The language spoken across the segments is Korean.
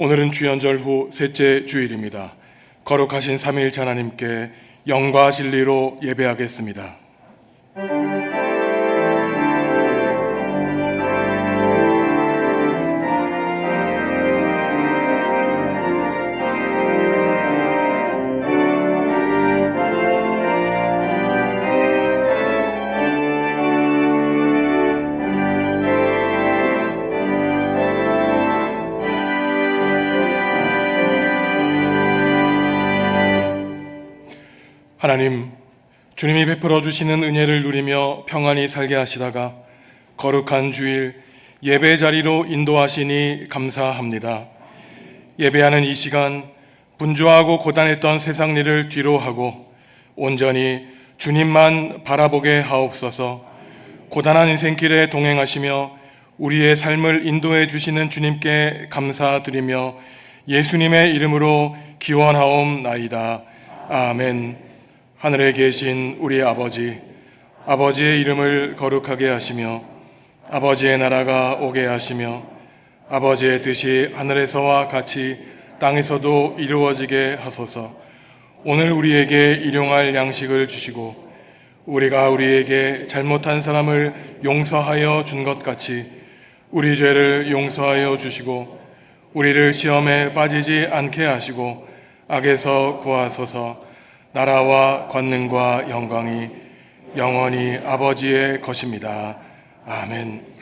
오늘은 주연절 후 셋째 주일입니다. 거룩하신 삼위일체 하나님께 영과 진리로 예배하겠습니다. 하나님, 주님이 베풀어 주시는 은혜를 누리며 평안히 살게 하시다가 거룩한 주일 예배 자리로 인도하시니 감사합니다. 예배하는 이 시간 분주하고 고단했던 세상 일을 뒤로하고 온전히 주님만 바라보게 하옵소서. 고단한 인생길에 동행하시며 우리의 삶을 인도해 주시는 주님께 감사드리며 예수님의 이름으로 기원하옵나이다. 아멘. 하늘에 계신 우리 아버지, 아버지의 이름을 거룩하게 하시며 아버지의 나라가 오게 하시며 아버지의 뜻이 하늘에서와 같이 땅에서도 이루어지게 하소서. 오늘 우리에게 일용할 양식을 주시고 우리가 우리에게 잘못한 사람을 용서하여 준 것 같이 우리 죄를 용서하여 주시고 우리를 시험에 빠지지 않게 하시고 악에서 구하소서. 나라와 권능과 영광이 영원히 아버지의 것입니다. 아멘.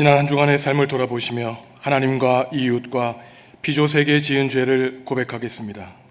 지난 한 주간의 삶을 돌아보시며 하나님과 이웃과 피조세계에 지은 죄를 고백하겠습니다.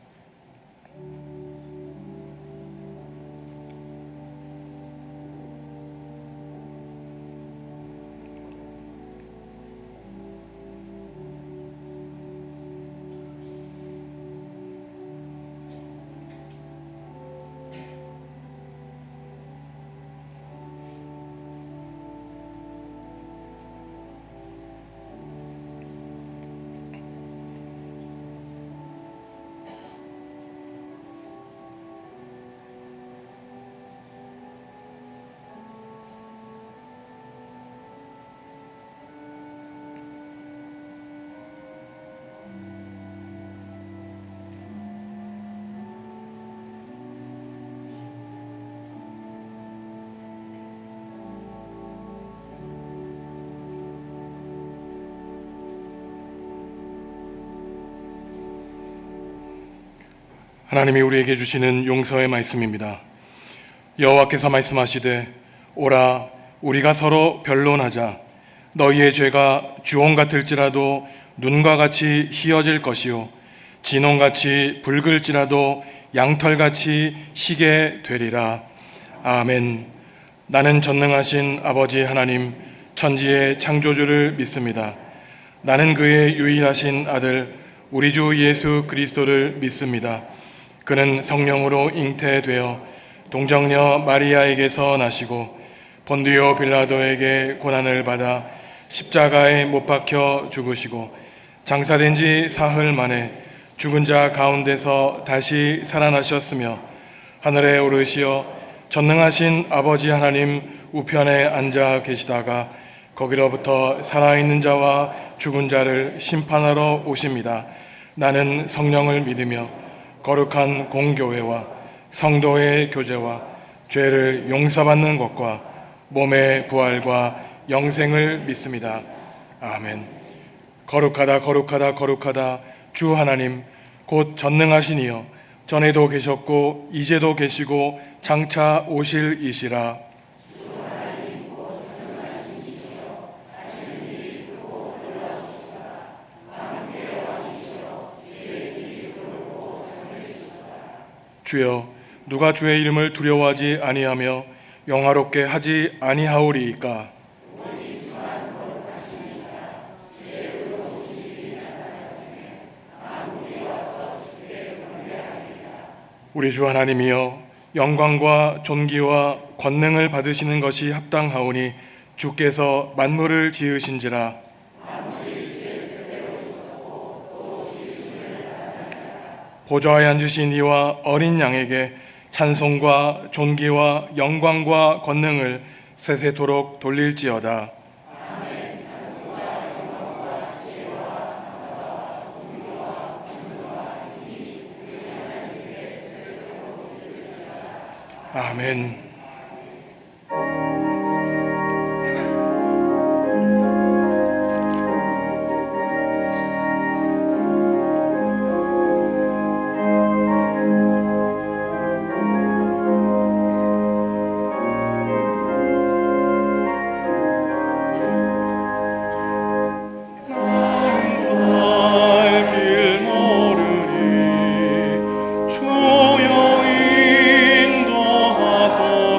하나님이 우리에게 주시는 용서의 말씀입니다. 여호와께서 말씀하시되 오라 우리가 서로 변론하자. 너희의 죄가 주홍 같을지라도 눈과 같이 희어질 것이요 진홍같이 붉을지라도 양털같이 희게 되리라. 아멘. 나는 전능하신 아버지 하나님 천지의 창조주를 믿습니다. 나는 그의 유일하신 아들 우리 주 예수 그리스도를 믿습니다. 그는 성령으로 잉태되어 동정녀 마리아에게서 나시고 본디오 빌라도에게 고난을 받아 십자가에 못 박혀 죽으시고 장사된 지 사흘 만에 죽은 자 가운데서 다시 살아나셨으며 하늘에 오르시어 전능하신 아버지 하나님 우편에 앉아 계시다가 거기로부터 살아있는 자와 죽은 자를 심판하러 오십니다. 나는 성령을 믿으며 거룩한 공교회와 성도의 교제와 죄를 용서받는 것과 몸의 부활과 영생을 믿습니다. 아멘. 거룩하다 거룩하다 거룩하다 주 하나님 곧 전능하신 이여 전에도 계셨고 이제도 계시고 장차 오실 이시라. 주여 누가 주의 이름을 두려워하지 아니하며 영화롭게 하지 아니하오리이까. 우리 주 하나님이여 영광과 존귀와 권능을 받으시는 것이 합당하오니 주께서 만물을 지으신지라. 보좌에 앉으신 이와 어린 양에게 찬송과 존귀와 영광과 권능을 세세토록 돌릴지어다. 아멘. 주여 인도하소서.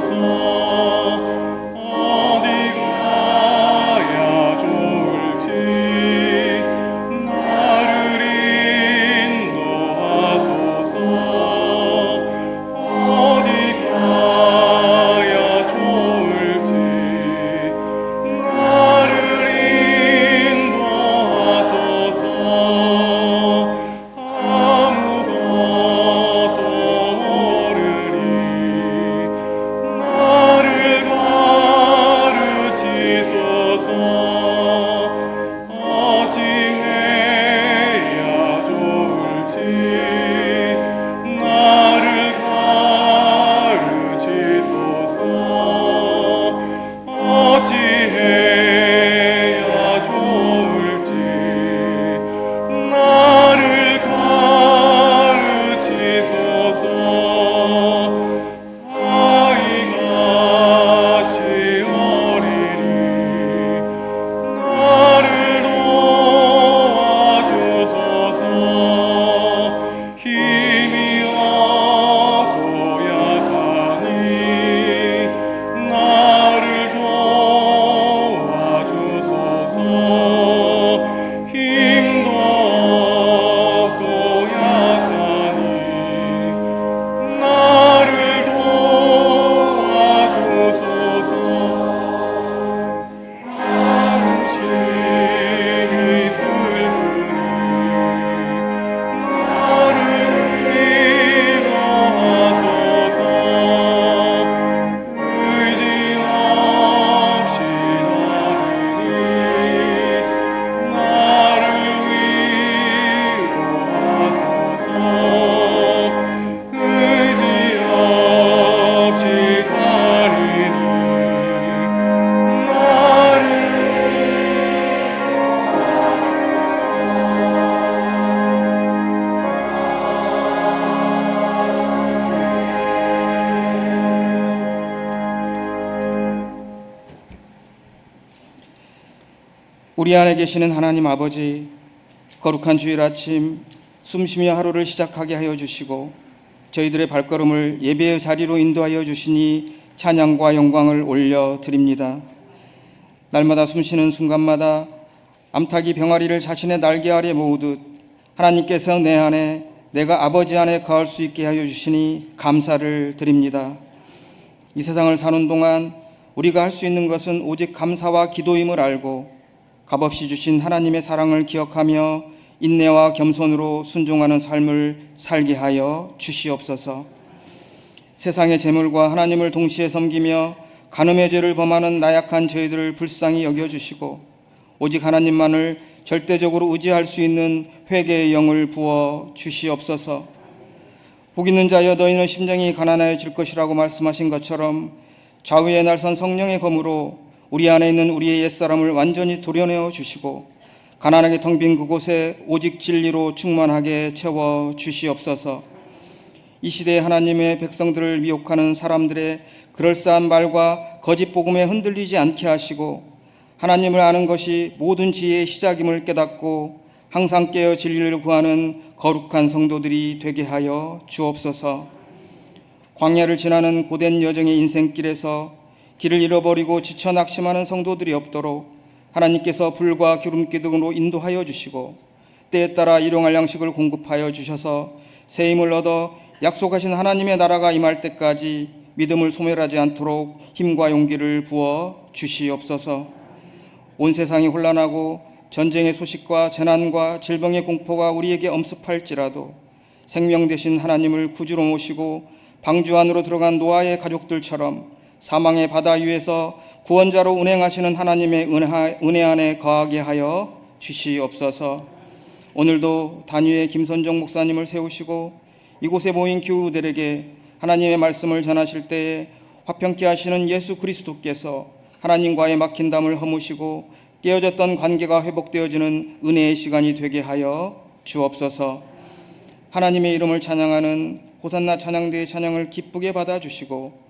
우리 안에 계시는 하나님 아버지, 거룩한 주일 아침 숨쉬며 하루를 시작하게 하여 주시고 저희들의 발걸음을 예배의 자리로 인도하여 주시니 찬양과 영광을 올려드립니다. 날마다 숨쉬는 순간마다 암탉이 병아리를 자신의 날개 아래 모으듯 하나님께서 내 안에, 내가 아버지 안에 거할 수 있게 하여 주시니 감사를 드립니다. 이 세상을 사는 동안 우리가 할 수 있는 것은 오직 감사와 기도임을 알고 값없이 주신 하나님의 사랑을 기억하며 인내와 겸손으로 순종하는 삶을 살게 하여 주시옵소서. 세상의 재물과 하나님을 동시에 섬기며 간음의 죄를 범하는 나약한 저희들을 불쌍히 여겨주시고 오직 하나님만을 절대적으로 의지할 수 있는 회개의 영을 부어 주시옵소서. 복 있는 자여 너희는 심령이 가난해질 것이라고 말씀하신 것처럼 좌우에 날선 성령의 검으로 우리 안에 있는 우리의 옛사람을 완전히 도려내어 주시고 가난하게 텅 빈 그곳에 오직 진리로 충만하게 채워 주시옵소서. 이 시대에 하나님의 백성들을 미혹하는 사람들의 그럴싸한 말과 거짓 복음에 흔들리지 않게 하시고 하나님을 아는 것이 모든 지혜의 시작임을 깨닫고 항상 깨어 진리를 구하는 거룩한 성도들이 되게 하여 주옵소서. 광야를 지나는 고된 여정의 인생길에서 길을 잃어버리고 지쳐 낙심하는 성도들이 없도록 하나님께서 불과 기름기 등으로 인도하여 주시고 때에 따라 일용할 양식을 공급하여 주셔서 새 힘을 얻어 약속하신 하나님의 나라가 임할 때까지 믿음을 소멸하지 않도록 힘과 용기를 부어 주시옵소서. 온 세상이 혼란하고 전쟁의 소식과 재난과 질병의 공포가 우리에게 엄습할지라도 생명 되신 하나님을 구주로 모시고 방주 안으로 들어간 노아의 가족들처럼 사망의 바다 위에서 구원자로 운행하시는 하나님의 은혜 안에 거하게 하여 주시옵소서. 오늘도 단위의 김선정 목사님을 세우시고 이곳에 모인 교우들에게 하나님의 말씀을 전하실 때에 화평케 하시는 예수 그리스도께서 하나님과의 막힌 담을 허무시고 깨어졌던 관계가 회복되어지는 은혜의 시간이 되게 하여 주옵소서. 하나님의 이름을 찬양하는 호산나 찬양대의 찬양을 기쁘게 받아주시고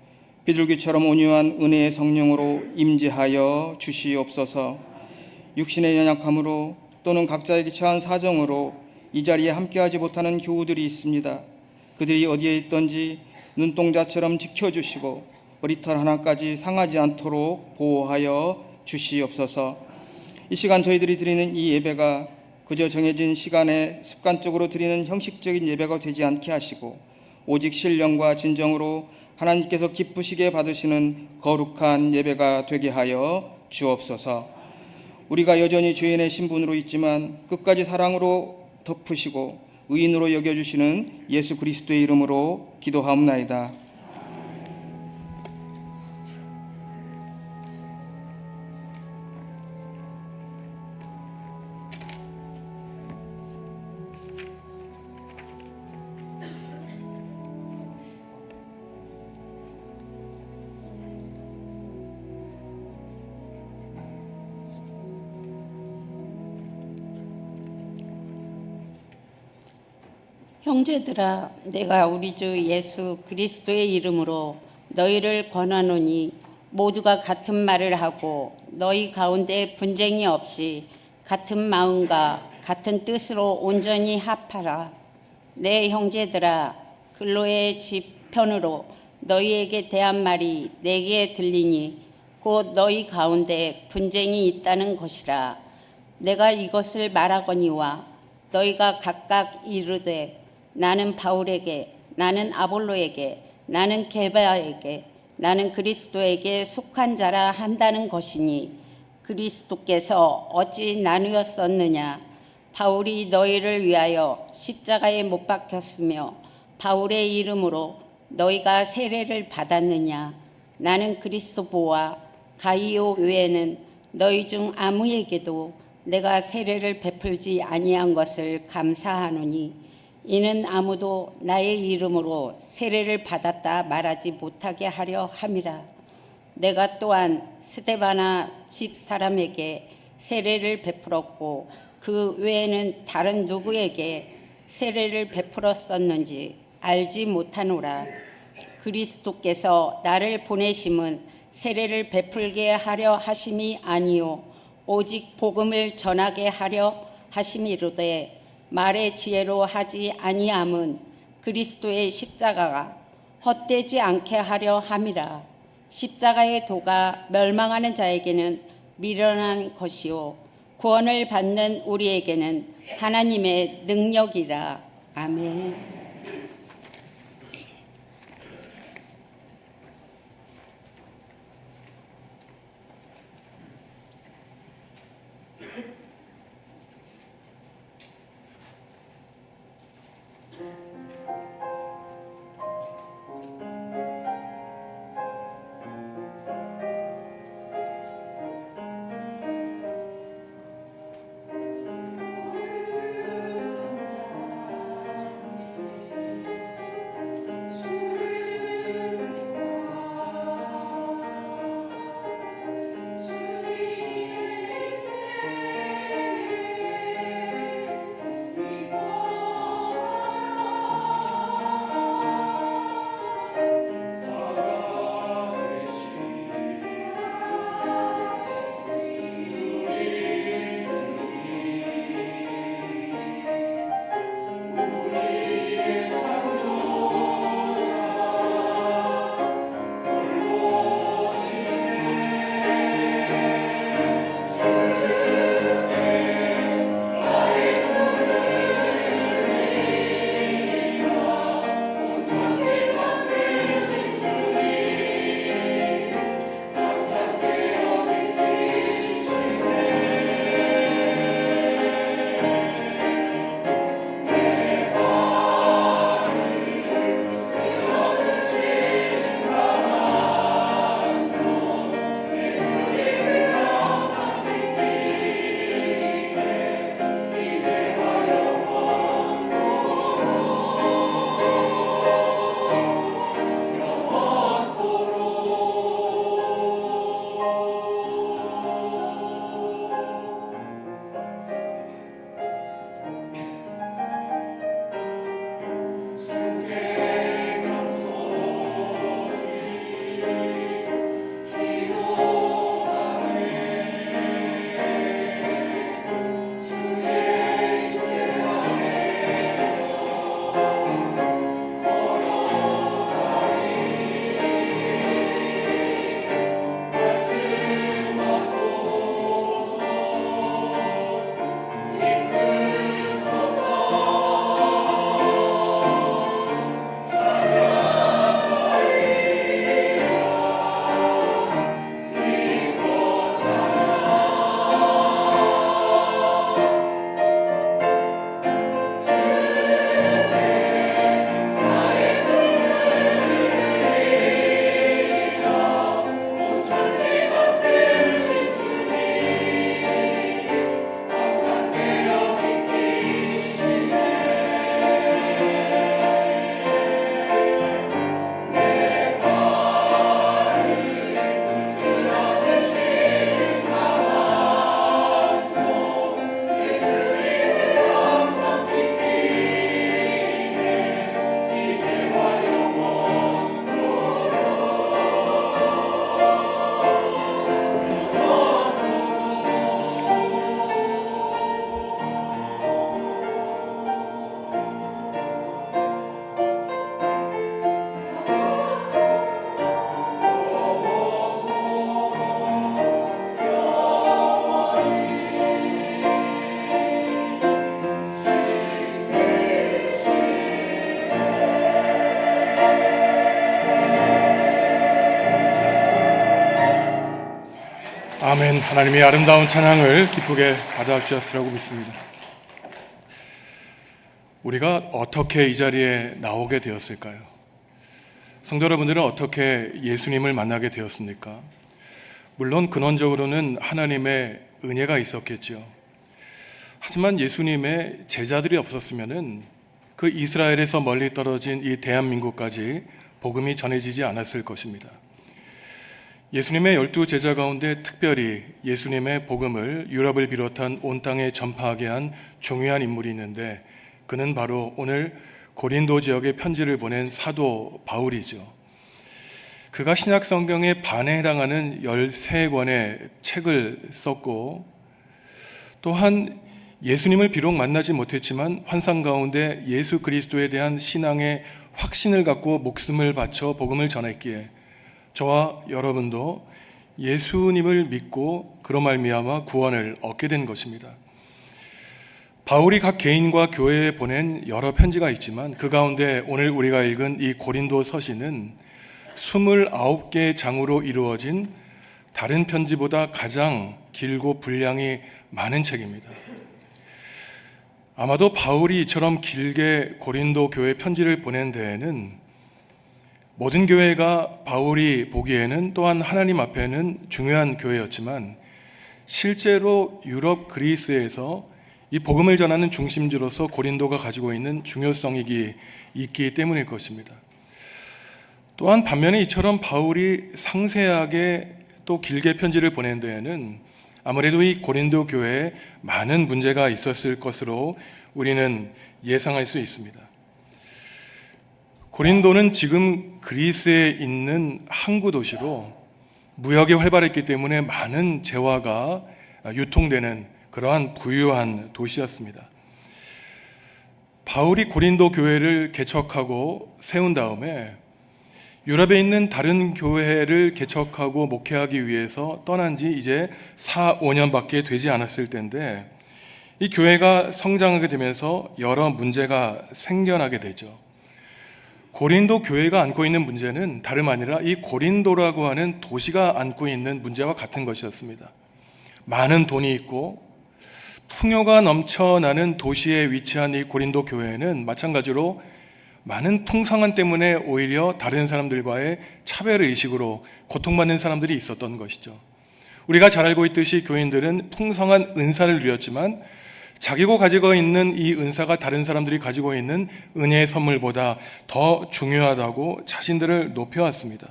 비둘기처럼 온유한 은혜의 성령으로 임재하여 주시옵소서. 육신의 연약함으로 또는 각자에게 처한 사정으로 이 자리에 함께하지 못하는 교우들이 있습니다. 그들이 어디에 있든지 눈동자처럼 지켜주시고 머리털 하나까지 상하지 않도록 보호하여 주시옵소서. 이 시간 저희들이 드리는 이 예배가 그저 정해진 시간에 습관적으로 드리는 형식적인 예배가 되지 않게 하시고 오직 신령과 진정으로 하나님께서 기쁘시게 받으시는 거룩한 예배가 되게 하여 주옵소서. 우리가 여전히 죄인의 신분으로 있지만 끝까지 사랑으로 덮으시고 의인으로 여겨주시는 예수 그리스도의 이름으로 기도하옵나이다. 형제들아, 내가 우리 주 예수 그리스도의 이름으로 너희를 권하노니 모두가 같은 말을 하고 너희 가운데 분쟁이 없이 같은 마음과 같은 뜻으로 온전히 합하라. 내 형제들아, 글로의 집 편으로 너희에게 대한 말이 내게 들리니 곧 너희 가운데 분쟁이 있다는 것이라. 내가 이것을 말하거니와 너희가 각각 이르되 나는 바울에게, 나는 아볼로에게, 나는 게바에게, 나는 그리스도에게 속한 자라 한다는 것이니 그리스도께서 어찌 나누었었느냐. 바울이 너희를 위하여 십자가에 못 박혔으며 바울의 이름으로 너희가 세례를 받았느냐. 나는 그리스도보와 가이오 외에는 너희 중 아무에게도 내가 세례를 베풀지 아니한 것을 감사하노니 이는 아무도 나의 이름으로 세례를 받았다 말하지 못하게 하려 함이라. 내가 또한 스데바나 집 사람에게 세례를 베풀었고 그 외에는 다른 누구에게 세례를 베풀었었는지 알지 못하노라. 그리스도께서 나를 보내심은 세례를 베풀게 하려 하심이 아니요 오직 복음을 전하게 하려 하심이로되 말의 지혜로 하지 아니함은 그리스도의 십자가가 헛되지 않게 하려 함이라. 십자가의 도가 멸망하는 자에게는 미련한 것이요 구원을 받는 우리에게는 하나님의 능력이라. 아멘. 아멘. 하나님의 아름다운 찬양을 기쁘게 받아주셨으라고 믿습니다. 우리가 어떻게 이 자리에 나오게 되었을까요? 성도 여러분들은 어떻게 예수님을 만나게 되었습니까? 물론 근원적으로는 하나님의 은혜가 있었겠죠. 하지만 예수님의 제자들이 없었으면은 그 이스라엘에서 멀리 떨어진 이 대한민국까지 복음이 전해지지 않았을 것입니다. 예수님의 12 제자 가운데 특별히 예수님의 복음을 유럽을 비롯한 온 땅에 전파하게 한 중요한 인물이 있는데, 그는 바로 오늘 고린도 지역에 편지를 보낸 사도 바울이죠. 그가 신약 성경의 반에 해당하는 13권의 책을 썼고 또한 예수님을 비록 만나지 못했지만 환상 가운데 예수 그리스도에 대한 신앙의 확신을 갖고 목숨을 바쳐 복음을 전했기에 저와 여러분도 예수님을 믿고 그로 말미암아 구원을 얻게 된 것입니다. 바울이 각 개인과 교회에 보낸 여러 편지가 있지만 그 가운데 오늘 우리가 읽은 이 고린도 서신은 29개의 장으로 이루어진 다른 편지보다 가장 길고 분량이 많은 책입니다. 아마도 바울이 이처럼 길게 고린도 교회 편지를 보낸 데에는 모든 교회가 바울이 보기에는 또한 하나님 앞에는 중요한 교회였지만 실제로 유럽 그리스에서 이 복음을 전하는 중심지로서 고린도가 가지고 있는 중요성이 있기 때문일 것입니다. 또한 반면에 이처럼 바울이 상세하게 또 길게 편지를 보낸 데에는 아무래도 이 고린도 교회에 많은 문제가 있었을 것으로 우리는 예상할 수 있습니다. 고린도는 지금 그리스에 있는 항구 도시로 무역이 활발했기 때문에 많은 재화가 유통되는 그러한 부유한 도시였습니다. 바울이 고린도 교회를 개척하고 세운 다음에 유럽에 있는 다른 교회를 개척하고 목회하기 위해서 떠난 지 이제 4, 5년밖에 되지 않았을 때인데 이 교회가 성장하게 되면서 여러 문제가 생겨나게 되죠. 고린도 교회가 안고 있는 문제는 다름 아니라 이 고린도라고 하는 도시가 안고 있는 문제와 같은 것이었습니다. 많은 돈이 있고 풍요가 넘쳐나는 도시에 위치한 이 고린도 교회는 마찬가지로 많은 풍성함 때문에 오히려 다른 사람들과의 차별의식으로 고통받는 사람들이 있었던 것이죠. 우리가 잘 알고 있듯이 교인들은 풍성한 은사를 누렸지만 자기가 가지고 있는 이 은사가 다른 사람들이 가지고 있는 은혜의 선물보다 더 중요하다고 자신들을 높여왔습니다.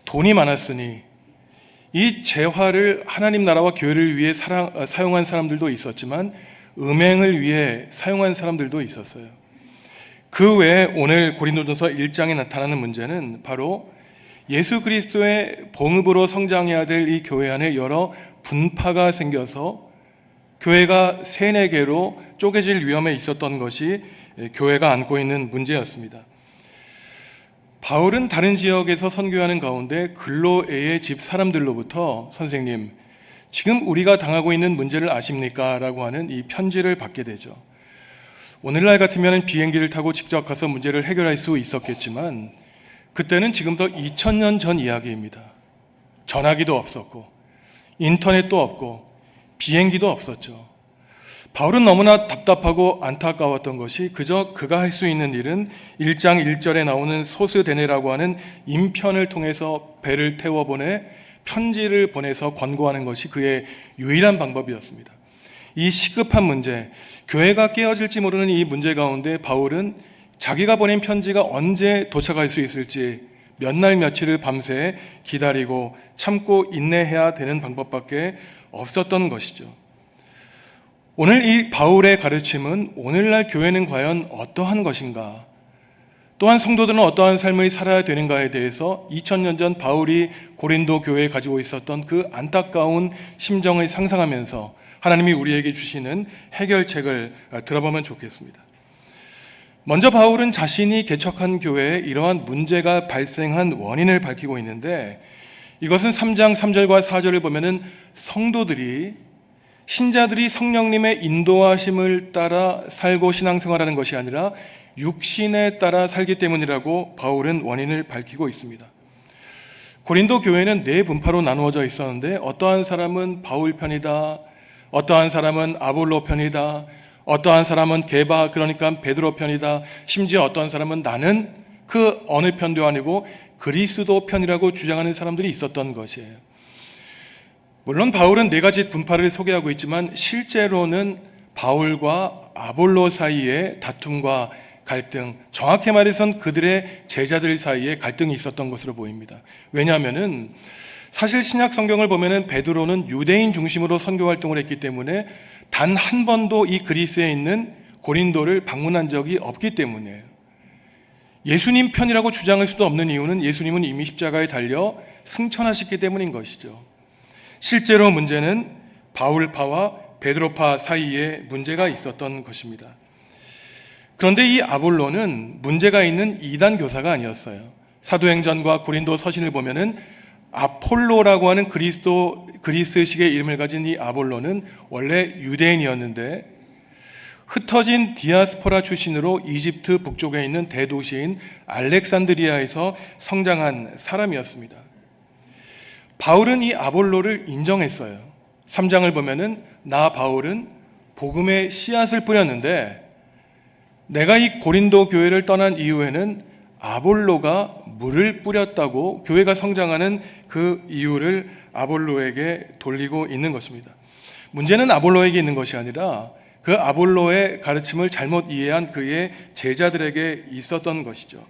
돈이 많았으니 이 재화를 하나님 나라와 교회를 위해 사용한 사람들도 있었지만 음행을 위해 사용한 사람들도 있었어요. 그 외에 오늘 고린도전서 1장에 나타나는 문제는 바로 예수 그리스도의 봉급으로 성장해야 될 이 교회 안에 여러 분파가 생겨서 교회가 세네 개로 쪼개질 위험에 있었던 것이 교회가 안고 있는 문제였습니다. 바울은 다른 지역에서 선교하는 가운데 글로에의 집 사람들로부터 선생님, 지금 우리가 당하고 있는 문제를 아십니까? 라고 하는 이 편지를 받게 되죠. 오늘날 같으면 비행기를 타고 직접 가서 문제를 해결할 수 있었겠지만 그때는 지금부터 2000년 전 이야기입니다. 전화기도 없었고 인터넷도 없고 비행기도 없었죠. 바울은 너무나 답답하고 안타까웠던 것이 그저 그가 할 수 있는 일은 1장 1절에 나오는 소스데네라고 하는 인편을 통해서 배를 태워보내 편지를 보내서 권고하는 것이 그의 유일한 방법이었습니다. 이 시급한 문제, 교회가 깨어질지 모르는 이 문제 가운데 바울은 자기가 보낸 편지가 언제 도착할 수 있을지 몇 날 며칠을 밤새 기다리고 참고 인내해야 되는 방법밖에 없었던 것이죠. 오늘 이 바울의 가르침은 오늘날 교회는 과연 어떠한 것인가? 또한 성도들은 어떠한 삶을 살아야 되는가에 대해서 2000년 전 바울이 고린도 교회에 가지고 있었던 그 안타까운 심정을 상상하면서 하나님이 우리에게 주시는 해결책을 들어보면 좋겠습니다. 먼저 바울은 자신이 개척한 교회에 이러한 문제가 발생한 원인을 밝히고 있는데 이것은 3장 3절과 4절을 보면은 신자들이 성령님의 인도하심을 따라 살고 신앙생활하는 것이 아니라 육신에 따라 살기 때문이라고 바울은 원인을 밝히고 있습니다. 고린도 교회는 네 분파로 나누어져 있었는데 어떠한 사람은 바울 편이다, 어떠한 사람은 아볼로 편이다, 어떠한 사람은 게바 그러니까 베드로 편이다, 심지어 어떠한 사람은 나는 그 어느 편도 아니고 그리스도 편이라고 주장하는 사람들이 있었던 것이에요. 물론 바울은 네 가지 분파를 소개하고 있지만 실제로는 바울과 아볼로 사이에 다툼과 갈등, 정확히 말해서는 그들의 제자들 사이에 갈등이 있었던 것으로 보입니다. 왜냐하면은 사실 신약 성경을 보면은 베드로는 유대인 중심으로 선교 활동을 했기 때문에 단 한 번도 이 그리스에 있는 고린도를 방문한 적이 없기 때문이에요. 예수님 편이라고 주장할 수도 없는 이유는 예수님은 이미 십자가에 달려 승천하셨기 때문인 것이죠. 실제로 문제는 바울파와 베드로파 사이에 문제가 있었던 것입니다. 그런데 이 아볼로는 문제가 있는 이단 교사가 아니었어요. 사도행전과 고린도 서신을 보면은 아폴로라고 하는 그리스식의 이름을 가진 이 아볼로는 원래 유대인이었는데 흩어진 디아스포라 출신으로 이집트 북쪽에 있는 대도시인 알렉산드리아에서 성장한 사람이었습니다. 바울은 이 아볼로를 인정했어요. 3장을 보면은 나 바울은 복음의 씨앗을 뿌렸는데 내가 이 고린도 교회를 떠난 이후에는 아볼로가 물을 뿌렸다고 교회가 성장하는 그 이유를 아볼로에게 돌리고 있는 것입니다. 문제는 아볼로에게 있는 것이 아니라 그 아볼로의 가르침을 잘못 이해한 그의 제자들에게 있었던 것이죠.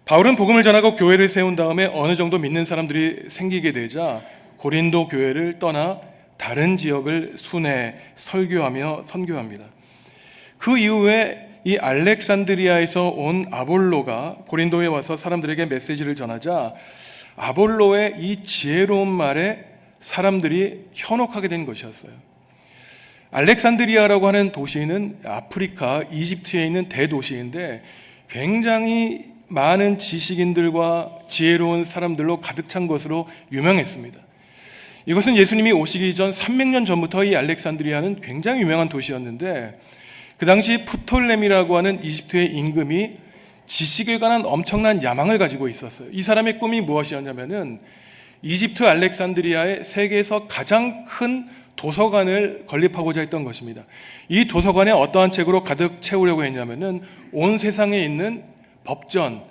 바울은 복음을 전하고 교회를 세운 다음에 어느 정도 믿는 사람들이 생기게 되자 고린도 교회를 떠나 다른 지역을 순회 설교하며 선교합니다. 그 이후에 이 알렉산드리아에서 온 아볼로가 고린도에 와서 사람들에게 메시지를 전하자 아볼로의 이 지혜로운 말에 사람들이 현혹하게 된 것이었어요. 알렉산드리아라고 하는 도시는 아프리카 이집트에 있는 대도시인데 굉장히 많은 지식인들과 지혜로운 사람들로 가득 찬 것으로 유명했습니다. 이것은 예수님이 오시기 전 300년 전부터 이 알렉산드리아는 굉장히 유명한 도시였는데 그 당시 프톨레미라고 하는 이집트의 임금이 지식에 관한 엄청난 야망을 가지고 있었어요. 이 사람의 꿈이 무엇이었냐면은 이집트 알렉산드리아의 세계에서 가장 큰 도서관을 건립하고자 했던 것입니다. 이 도서관에 어떠한 책으로 가득 채우려고 했냐면은 온 세상에 있는 법전,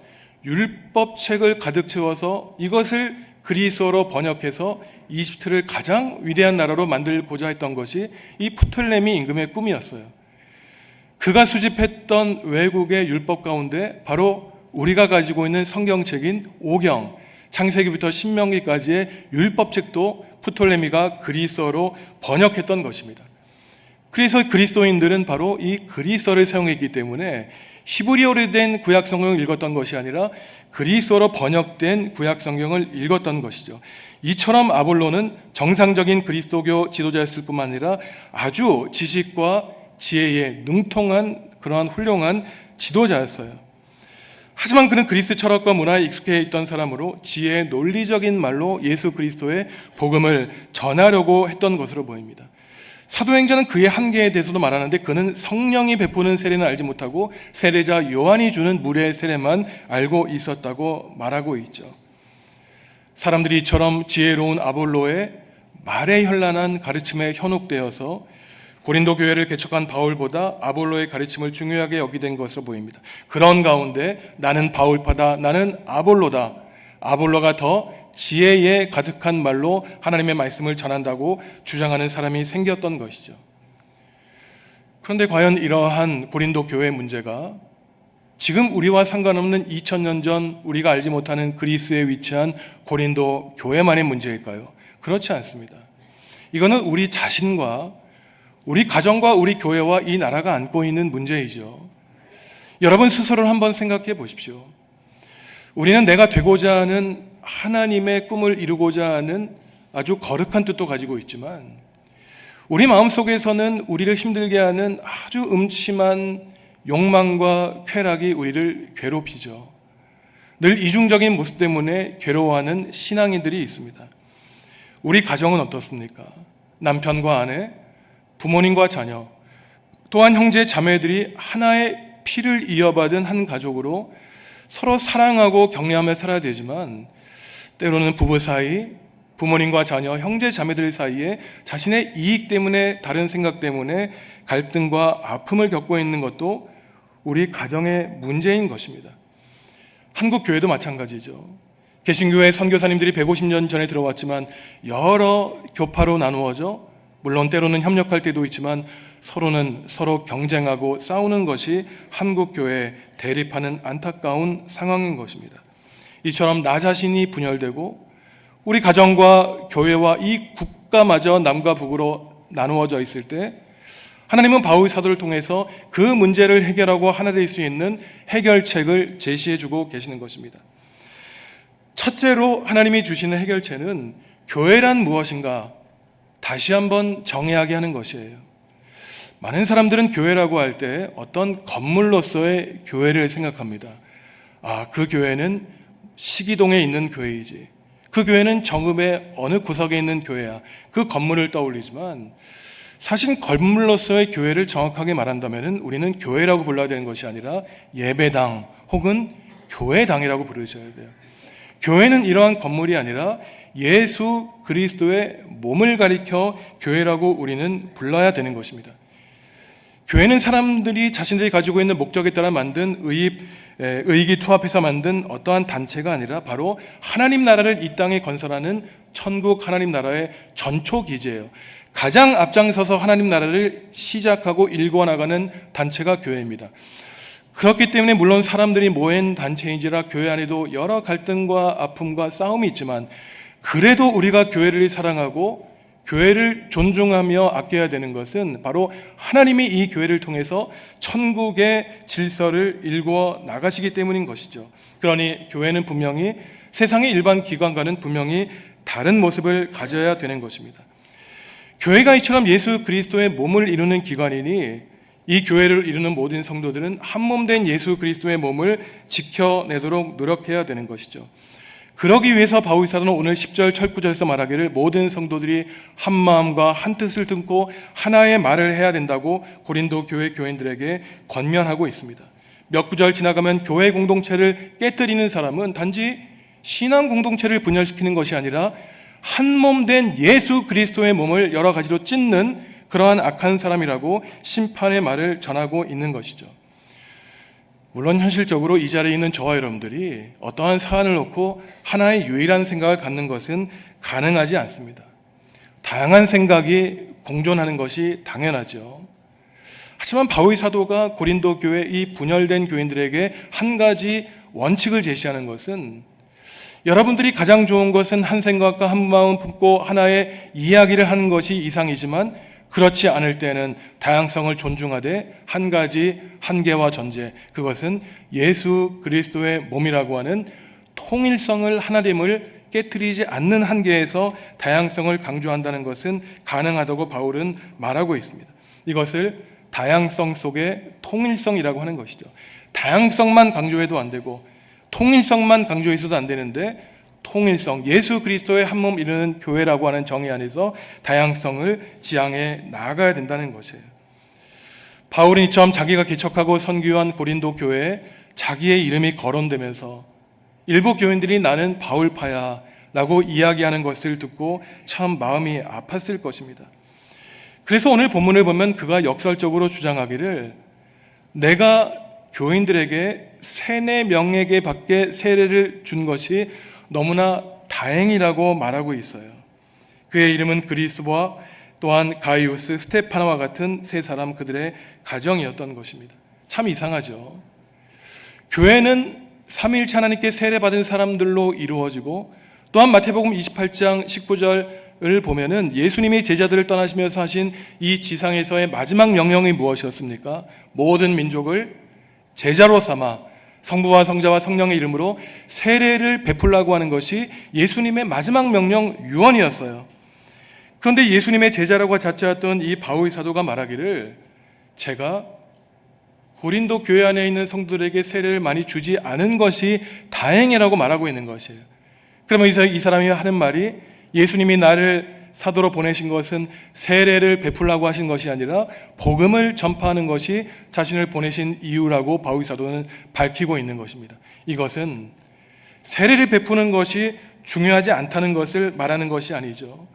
율법책을 가득 채워서 이것을 그리스어로 번역해서 이집트를 가장 위대한 나라로 만들고자 했던 것이 이 프톨레미 임금의 꿈이었어요. 그가 수집했던 외국의 율법 가운데 바로 우리가 가지고 있는 성경책인 오경, 창세기부터 신명기까지의 율법책도 프톨레미가 그리스어로 번역했던 것입니다. 그래서 그리스도인들은 바로 이 그리스어를 사용했기 때문에 히브리어로 된 구약 성경을 읽었던 것이 아니라 그리스어로 번역된 구약 성경을 읽었던 것이죠. 이처럼 아볼로는 정상적인 그리스도교 지도자였을 뿐만 아니라 아주 지식과 지혜에 능통한 그러한 훌륭한 지도자였어요. 하지만 그는 그리스 철학과 문화에 익숙해 있던 사람으로 지혜의 논리적인 말로 예수 그리스도의 복음을 전하려고 했던 것으로 보입니다. 사도행전은 그의 한계에 대해서도 말하는데 그는 성령이 베푸는 세례는 알지 못하고 세례자 요한이 주는 물의 세례만 알고 있었다고 말하고 있죠. 사람들이 이처럼 지혜로운 아볼로의 말에 현란한 가르침에 현혹되어서 고린도 교회를 개척한 바울보다 아볼로의 가르침을 중요하게 여기된 것으로 보입니다. 그런 가운데 나는 바울파다, 나는 아볼로다. 아볼로가 더 지혜에 가득한 말로 하나님의 말씀을 전한다고 주장하는 사람이 생겼던 것이죠. 그런데 과연 이러한 고린도 교회의 문제가 지금 우리와 상관없는 2000년 전 우리가 알지 못하는 그리스에 위치한 고린도 교회만의 문제일까요? 그렇지 않습니다. 이거는 우리 자신과 우리 가정과 우리 교회와 이 나라가 안고 있는 문제이죠. 여러분 스스로를 한번 생각해 보십시오. 우리는 내가 되고자 하는 하나님의 꿈을 이루고자 하는 아주 거룩한 뜻도 가지고 있지만 우리 마음속에서는 우리를 힘들게 하는 아주 음침한 욕망과 쾌락이 우리를 괴롭히죠. 늘 이중적인 모습 때문에 괴로워하는 신앙인들이 있습니다. 우리 가정은 어떻습니까? 남편과 아내, 부모님과 자녀, 또한 형제 자매들이 하나의 피를 이어받은 한 가족으로 서로 사랑하고 격려하며 살아야 되지만 때로는 부부 사이, 부모님과 자녀, 형제 자매들 사이에 자신의 이익 때문에 다른 생각 때문에 갈등과 아픔을 겪고 있는 것도 우리 가정의 문제인 것입니다. 한국 교회도 마찬가지죠. 개신교회 선교사님들이 150년 전에 들어왔지만 여러 교파로 나누어져 물론 때로는 협력할 때도 있지만 서로는 서로 경쟁하고 싸우는 것이 한국교회에 대립하는 안타까운 상황인 것입니다. 이처럼 나 자신이 분열되고 우리 가정과 교회와 이 국가마저 남과 북으로 나누어져 있을 때 하나님은 바울 사도를 통해서 그 문제를 해결하고 하나 될 수 있는 해결책을 제시해주고 계시는 것입니다. 첫째로 하나님이 주시는 해결책은 교회란 무엇인가? 다시 한번 정의하게 하는 것이에요. 많은 사람들은 교회라고 할 때 어떤 건물로서의 교회를 생각합니다. 그 교회는 시기동에 있는 교회이지, 그 교회는 정읍의 어느 구석에 있는 교회야, 그 건물을 떠올리지만 사실 건물로서의 교회를 정확하게 말한다면 우리는 교회라고 불러야 되는 것이 아니라 예배당 혹은 교회당이라고 부르셔야 돼요. 교회는 이러한 건물이 아니라 예수 그리스도의 몸을 가리켜 교회라고 우리는 불러야 되는 것입니다. 교회는 사람들이 자신들이 가지고 있는 목적에 따라 만든 의기투합해서 만든 어떠한 단체가 아니라 바로 하나님 나라를 이 땅에 건설하는 천국 하나님 나라의 전초기지예요. 가장 앞장서서 하나님 나라를 시작하고 일궈 나가는 단체가 교회입니다. 그렇기 때문에 물론 사람들이 모인 단체인지라 교회 안에도 여러 갈등과 아픔과 싸움이 있지만 그래도 우리가 교회를 사랑하고 교회를 존중하며 아껴야 되는 것은 바로 하나님이 이 교회를 통해서 천국의 질서를 일구어 나가시기 때문인 것이죠. 그러니 교회는 분명히 세상의 일반 기관과는 분명히 다른 모습을 가져야 되는 것입니다. 교회가 이처럼 예수 그리스도의 몸을 이루는 기관이니 이 교회를 이루는 모든 성도들은 한몸된 예수 그리스도의 몸을 지켜내도록 노력해야 되는 것이죠. 그러기 위해서 바울 사도는 오늘 10절 철구절에서 말하기를 모든 성도들이 한 마음과 한 뜻을 듣고 하나의 말을 해야 된다고 고린도 교회 교인들에게 권면하고 있습니다. 몇 구절 지나가면 교회 공동체를 깨뜨리는 사람은 단지 신앙 공동체를 분열시키는 것이 아니라 한몸된 예수 그리스도의 몸을 여러 가지로 찢는 그러한 악한 사람이라고 심판의 말을 전하고 있는 것이죠. 물론 현실적으로 이 자리에 있는 저와 여러분들이 어떠한 사안을 놓고 하나의 유일한 생각을 갖는 것은 가능하지 않습니다. 다양한 생각이 공존하는 것이 당연하죠. 하지만 바울 사도가 고린도 교회 이 분열된 교인들에게 한 가지 원칙을 제시하는 것은 여러분들이 가장 좋은 것은 한 생각과 한 마음 품고 하나의 이야기를 하는 것이 이상이지만 그렇지 않을 때는 다양성을 존중하되 한 가지 한계와 전제, 그것은 예수 그리스도의 몸이라고 하는 통일성을 하나됨을 깨트리지 않는 한계에서 다양성을 강조한다는 것은 가능하다고 바울은 말하고 있습니다. 이것을 다양성 속의 통일성이라고 하는 것이죠. 다양성만 강조해도 안 되고 통일성만 강조해서도 안 되는데 통일성, 예수 그리스도의 한 몸 이루는 교회라고 하는 정의 안에서 다양성을 지향해 나아가야 된다는 것이에요. 바울은 이처럼 자기가 개척하고 선교한 고린도 교회에 자기의 이름이 거론되면서 일부 교인들이 나는 바울파야 라고 이야기하는 것을 듣고 참 마음이 아팠을 것입니다. 그래서 오늘 본문을 보면 그가 역설적으로 주장하기를 내가 교인들에게 3-4명에게 밖에 세례를 준 것이 너무나 다행이라고 말하고 있어요. 그의 이름은 그리스보와 또한 가이우스, 스테파나와 같은 3사람 그들의 가정이었던 것입니다. 참 이상하죠. 교회는 삼위일체 하나님께 세례받은 사람들로 이루어지고 또한 마태복음 28장 19절을 보면은 예수님이 제자들을 떠나시면서 하신 이 지상에서의 마지막 명령이 무엇이었습니까? 모든 민족을 제자로 삼아 성부와 성자와 성령의 이름으로 세례를 베풀라고 하는 것이 예수님의 마지막 명령 유언이었어요. 그런데 예수님의 제자라고 자처했던 이 바울 사도가 말하기를 제가 고린도 교회 안에 있는 성도들에게 세례를 많이 주지 않은 것이 다행이라고 말하고 있는 것이에요. 그러면 이 사람이 하는 말이 예수님이 나를 사도로 보내신 것은 세례를 베풀라고 하신 것이 아니라 복음을 전파하는 것이 자신을 보내신 이유라고 바울 사도는 밝히고 있는 것입니다. 이것은 세례를 베푸는 것이 중요하지 않다는 것을 말하는 것이 아니죠.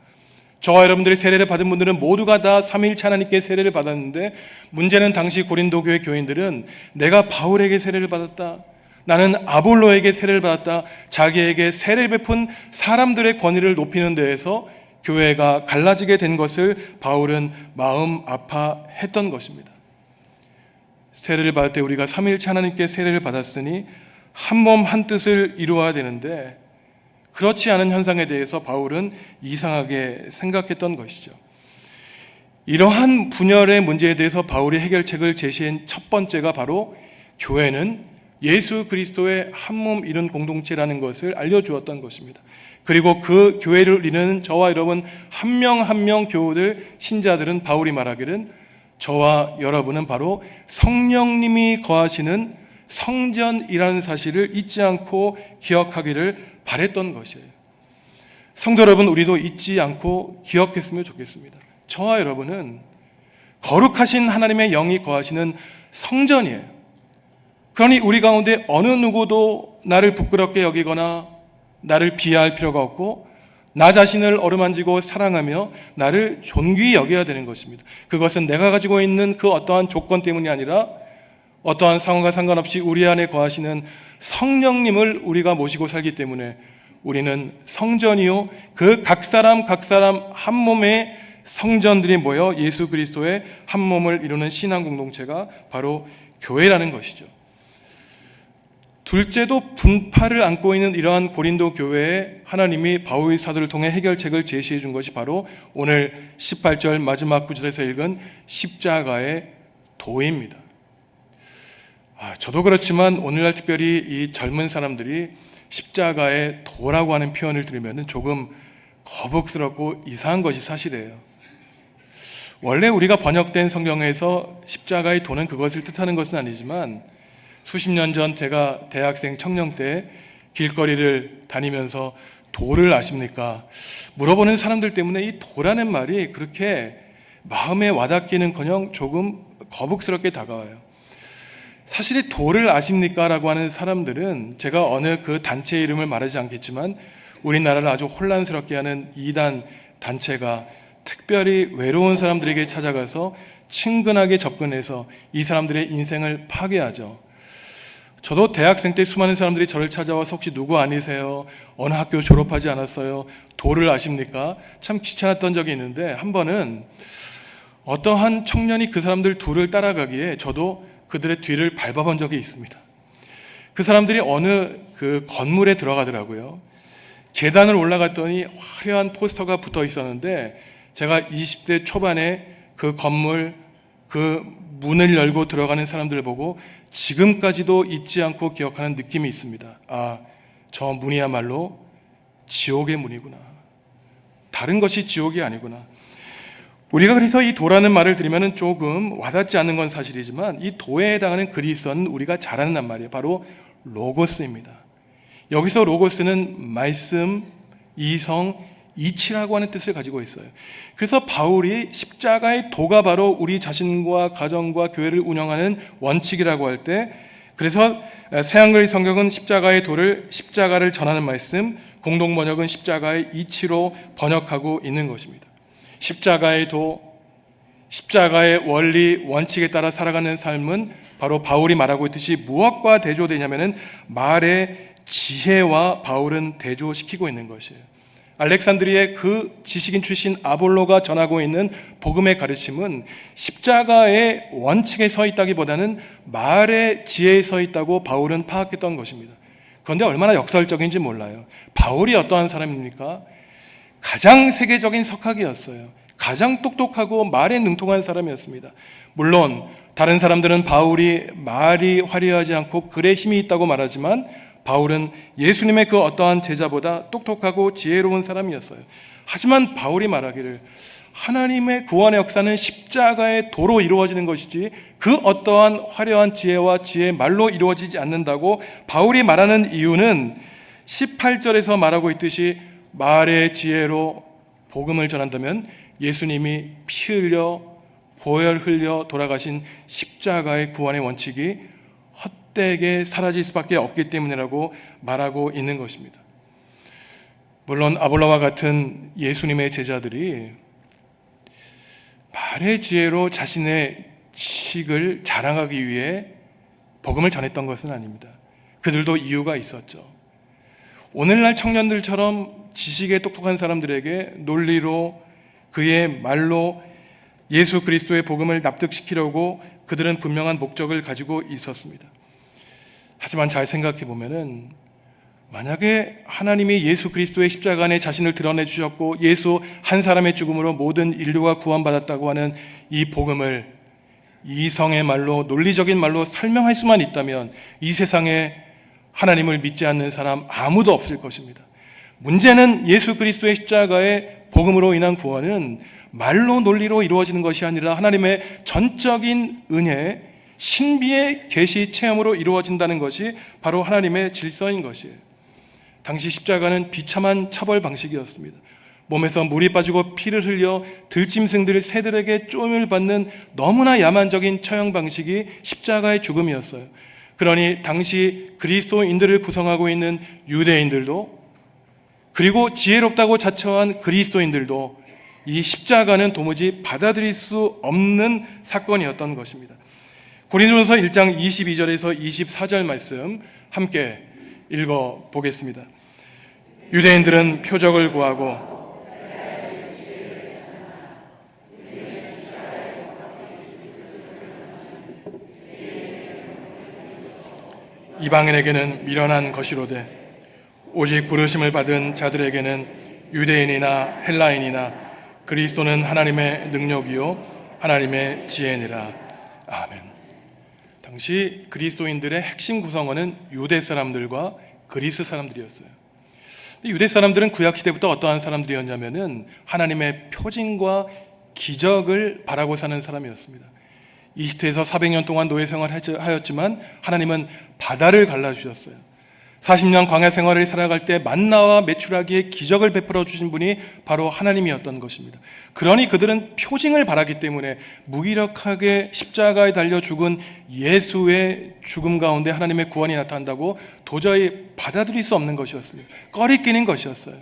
저와 여러분들이 세례를 받은 분들은 모두가 다 삼위일체 하나님께 세례를 받았는데 문제는 당시 고린도 교회 교인들은 내가 바울에게 세례를 받았다, 나는 아볼로에게 세례를 받았다, 자기에게 세례를 베푼 사람들의 권위를 높이는 데에서 교회가 갈라지게 된 것을 바울은 마음 아파했던 것입니다. 세례를 받을 때 우리가 삼위일체 하나님께 세례를 받았으니 한 몸 한 뜻을 이루어야 되는데 그렇지 않은 현상에 대해서 바울은 이상하게 생각했던 것이죠. 이러한 분열의 문제에 대해서 바울이 해결책을 제시한 첫 번째가 바로 교회는 예수 그리스도의 한 몸 이룬 공동체라는 것을 알려주었던 것입니다. 그리고 그 교회를 이루는 저와 여러분 한 명 한 명 교우들, 신자들은 바울이 말하기를 저와 여러분은 바로 성령님이 거하시는 성전이라는 사실을 잊지 않고 기억하기를 바랬던 것이에요. 성도 여러분, 우리도 잊지 않고 기억했으면 좋겠습니다. 저와 여러분은 거룩하신 하나님의 영이 거하시는 성전이에요. 그러니 우리 가운데 어느 누구도 나를 부끄럽게 여기거나 나를 비하할 필요가 없고 나 자신을 어루만지고 사랑하며 나를 존귀히 여겨야 되는 것입니다. 그것은 내가 가지고 있는 그 어떠한 조건 때문이 아니라 어떠한 상황과 상관없이 우리 안에 거하시는 성령님을 우리가 모시고 살기 때문에 우리는 성전이요, 그 각 사람 한 몸의 성전들이 모여 예수 그리스도의 한 몸을 이루는 신앙 공동체가 바로 교회라는 것이죠. 둘째도 분파를 안고 있는 이러한 고린도 교회에 하나님이 바울 사도를 통해 해결책을 제시해 준 것이 바로 오늘 18절 마지막 구절에서 읽은 십자가의 도입니다. 저도 그렇지만 오늘날 특별히 이 젊은 사람들이 십자가의 도라고 하는 표현을 들으면 조금 거북스럽고 이상한 것이 사실이에요. 원래 우리가 번역된 성경에서 십자가의 도는 그것을 뜻하는 것은 아니지만 수십 년 전 제가 대학생 청년 때 길거리를 다니면서 도를 아십니까? 물어보는 사람들 때문에 이 도라는 말이 그렇게 마음에 와닿기는커녕 조금 거북스럽게 다가와요. 사실 이 도를 아십니까? 라고 하는 사람들은 제가 어느 그 단체 이름을 말하지 않겠지만 우리나라를 아주 혼란스럽게 하는 이단 단체가 특별히 외로운 사람들에게 찾아가서 친근하게 접근해서 이 사람들의 인생을 파괴하죠. 저도 대학생 때 수많은 사람들이 저를 찾아와서 혹시 누구 아니세요? 어느 학교 졸업하지 않았어요? 도를 아십니까? 참 귀찮았던 적이 있는데 한 번은 어떠한 청년이 그 사람들 둘을 따라가기에 저도 그들의 뒤를 밟아본 적이 있습니다. 그 사람들이 어느 그 건물에 들어가더라고요. 계단을 올라갔더니 화려한 포스터가 붙어 있었는데 제가 20대 초반에 그 건물 그 문을 열고 들어가는 사람들을 보고 지금까지도 잊지 않고 기억하는 느낌이 있습니다. 저 문이야말로 지옥의 문이구나. 다른 것이 지옥이 아니구나. 우리가 그래서 이 도라는 말을 들으면 조금 와닿지 않는 건 사실이지만 이 도에 해당하는 그리스어는 우리가 잘 아는 말이에요. 바로 로고스입니다. 여기서 로고스는 말씀, 이성, 이치라고 하는 뜻을 가지고 있어요. 그래서 바울이 십자가의 도가 바로 우리 자신과 가정과 교회를 운영하는 원칙이라고 할 때, 그래서 새한글 성경은 십자가의 도를 십자가를 전하는 말씀, 공동 번역은 십자가의 이치로 번역하고 있는 것입니다. 십자가의 도, 십자가의 원리, 원칙에 따라 살아가는 삶은 바로 바울이 말하고 있듯이 무엇과 대조되냐면은 말의 지혜와 바울은 대조시키고 있는 것이에요. 알렉산드리의 그 지식인 출신 아볼로가 전하고 있는 복음의 가르침은 십자가의 원칙에 서 있다기보다는 말의 지혜에 서 있다고 바울은 파악했던 것입니다. 그런데 얼마나 역설적인지 몰라요. 바울이 어떠한 사람입니까? 가장 세계적인 석학이었어요. 가장 똑똑하고 말에 능통한 사람이었습니다. 물론 다른 사람들은 바울이 말이 화려하지 않고 글에 힘이 있다고 말하지만 바울은 예수님의 그 어떠한 제자보다 똑똑하고 지혜로운 사람이었어요. 하지만 바울이 말하기를 하나님의 구원의 역사는 십자가의 도로 이루어지는 것이지 그 어떠한 화려한 지혜와 지혜의 말로 이루어지지 않는다고 바울이 말하는 이유는 18절에서 말하고 있듯이 말의 지혜로 복음을 전한다면 예수님이 피 흘려 보혈 흘려 돌아가신 십자가의 구원의 원칙이 헛되게 사라질 수밖에 없기 때문이라고 말하고 있는 것입니다. 물론 아볼로와 같은 예수님의 제자들이 말의 지혜로 자신의 지식을 자랑하기 위해 복음을 전했던 것은 아닙니다. 그들도 이유가 있었죠. 오늘날 청년들처럼 지식에 똑똑한 사람들에게 논리로 그의 말로 예수 그리스도의 복음을 납득시키려고 그들은 분명한 목적을 가지고 있었습니다. 하지만 잘 생각해 보면은 만약에 하나님이 예수 그리스도의 십자가 안에 자신을 드러내 주셨고 예수 한 사람의 죽음으로 모든 인류가 구원받았다고 하는 이 복음을 이성의 말로, 논리적인 말로 설명할 수만 있다면 이 세상에 하나님을 믿지 않는 사람 아무도 없을 것입니다. 문제는 예수 그리스도의 십자가의 복음으로 인한 구원은 말로 논리로 이루어지는 것이 아니라 하나님의 전적인 은혜, 신비의 계시 체험으로 이루어진다는 것이 바로 하나님의 질서인 것이에요. 당시 십자가는 비참한 처벌 방식이었습니다. 몸에서 물이 빠지고 피를 흘려 들짐승들 새들에게 쪼임을 받는 너무나 야만적인 처형 방식이 십자가의 죽음이었어요. 그러니 당시 그리스도인들을 구성하고 있는 유대인들도, 그리고 지혜롭다고 자처한 그리스도인들도 이 십자가는 도무지 받아들일 수 없는 사건이었던 것입니다. 고린도전서 1장 22절에서 24절 말씀 함께 읽어보겠습니다. 유대인들은 표적을 구하고 이방인에게는 미련한 것이로되 오직 부르심을 받은 자들에게는 유대인이나 헬라인이나 그리스도는 하나님의 능력이요 하나님의 지혜니라. 아멘. 당시 그리스도인들의 핵심 구성원은 유대 사람들과 그리스 사람들이었어요. 유대 사람들은 구약시대부터 어떠한 사람들이었냐면은 하나님의 표징과 기적을 바라고 사는 사람이었습니다. 이집트에서 400년 동안 노예 생활하였지만 하나님은 바다를 갈라주셨어요. 40년 광야 생활을 살아갈 때 만나와 메추라기의 기적을 베풀어 주신 분이 바로 하나님이었던 것입니다. 그러니 그들은 표징을 바라기 때문에 무기력하게 십자가에 달려 죽은 예수의 죽음 가운데 하나님의 구원이 나타난다고 도저히 받아들일 수 없는 것이었습니다. 꺼리끼는 것이었어요.